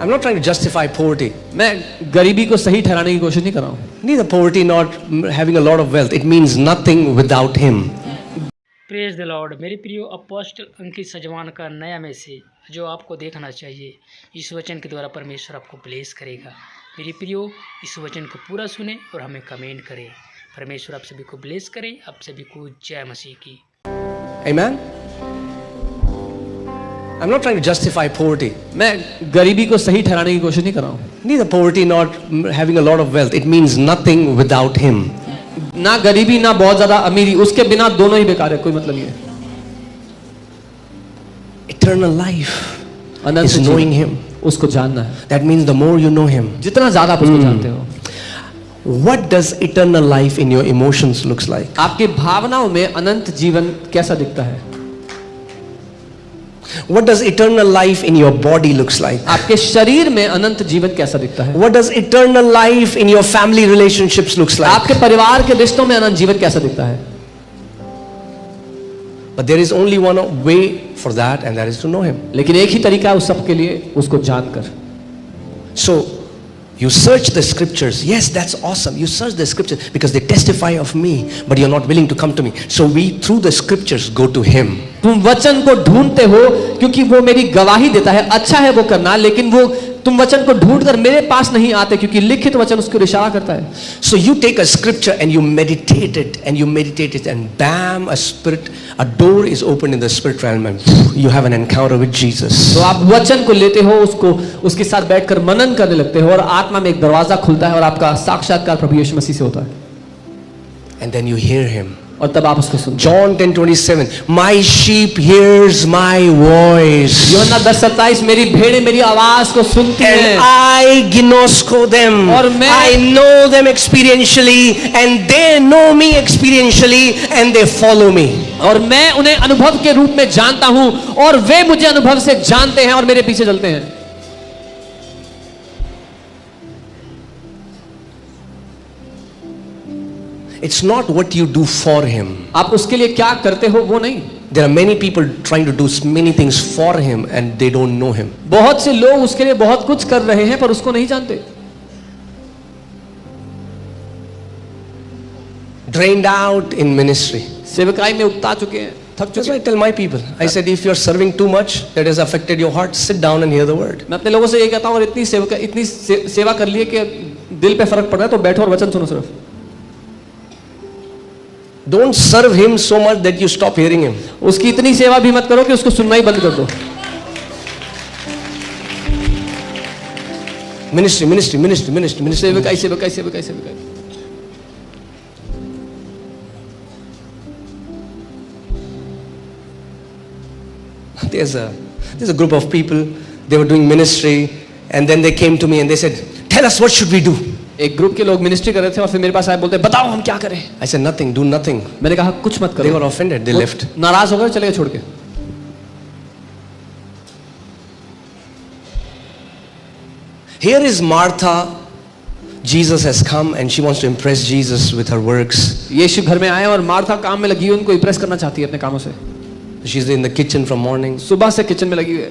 I'm not trying to justify poverty. मैं गरीबी को सही ठहराने की कोशिश नहीं कर रहा हूँ. Neither poverty nor having a lot of wealth. It means nothing without Him. Praise the Lord. मेरे प्रियो, अपोस्टल अंकित सजवान का नया मैसेज जो आपको देखना चाहिए. इस वचन के द्वारा परमेश्वर आपको ब्लेस करेगा. मेरे प्रियो, इस वचन को पूरा सुने और हमें कमेंट करें. परमेश्वर आप सभी को ब्लेस करे. आप सभी को जय मसीह की. Amen. I'm not trying to justify poverty. मैं गरीबी को सही ठहराने की कोशिश नहीं कर रहा हूँ. Neither poverty nor having a lot of wealth. It means nothing without Him. ना गरीबी ना बहुत ज्यादा अमीरी, उसके बिना दोनों ही बेकार है. कोई मतलब नहीं है. Eternal life Anant is knowing Him. उसको जानना है. That means the more you know Him. जितना ज्यादा आप उसको जानते हो. What does eternal life in your emotions looks like? आपकी भावनाओं में अनंत जीवन कैसा दिखता है? What does eternal life in your body looks like? आपके शरीर में अनंत जीवन कैसा दिखता है? What does eternal life in your family relationships looks like? आपके परिवार के रिश्तों में अनंत जीवन कैसा दिखता है? But there is only one way for that, and that is to know Him. लेकिन एक ही तरीका है उस सब के लिए, उसको जानकर. So you search the scriptures. Yes, that's awesome. You search the scriptures because they testify of me, but you're not willing to come to me. So we, through the scriptures, go to Him. तुम वचन को ढूंढते हो क्योंकि वो मेरी गवाही देता है. अच्छा है वो करना, लेकिन वो तुम वचन को ढूंढकर मेरे पास नहीं आते क्योंकि लिखित वचन उसको इशारा करता है. So you take a scripture and you meditate it, and you meditate it, and bam, a door is opened in the spirit realm, and you have an encounter with Jesus. तो आप वचन को लेते हो, उसको उसके साथ बैठकर मनन करने लगते हो और आत्मा में एक दरवाजा खुलता है और आपका साक्षात्कार प्रभु यीशु मसीह से होता है. And then you hear Him. और तब आप उसको सुनते. John 10:27. My sheep hears my voice. यूहन्ना 10:27. मेरी भेड़ें मेरी आवाज को सुनती हैं. And I ginosko them. और मैं I know them experientially, and they know me experientially, and they follow me. और मैं उन्हें अनुभव के रूप में जानता हूं और वे मुझे अनुभव से जानते हैं और मेरे पीछे चलते हैं. It's not what you do for Him. आप उसके लिए क्या करते हो वो नहीं. There are many people trying to do many things for Him, and they don't know Him. बहुत से लोग उसके लिए बहुत कुछ कर रहे हैं पर उसको नहीं जानते. Drained out in ministry. सेवकाई में उगता चुके हैं, थक That's चुके why हैं. I tell my people. I said, if you're serving too much, that has affected your heart, sit down and hear the word. मैं अपने लोगों से ये कहता हूँ, और इतनी सेवा कर लिए कि दिल पे फर्क पड़ रहा है तो बैठो और वचन सुनो सिर्फ. Don't serve Him so much that you stop hearing Him. उसकी इतनी सेवा भी मत करो कि उसको सुनना ही बंद कर दो. Ministry. सेवकाई. There's a group of people, they were doing ministry, and then they came to me and they said, tell us, what should we do? एक ग्रुप के लोग मिनिस्ट्री कर रहे थे और फिर मेरे पास आए, बोलते बताओ हम क्या करें. I said, nothing, do nothing. मैंने कहा कुछ मत They करो. were offended, they left. नाराज हो गए, चले गए छोड़ के. Here is Martha. Jesus has come and she wants to impress Jesus with her works. यीशु घर में आए और मार्था काम में लगी है, उनको इंप्रेस करना चाहती है अपने कामों से. She's in the kitchen from morning. सुबह से किचन में लगी हुई है.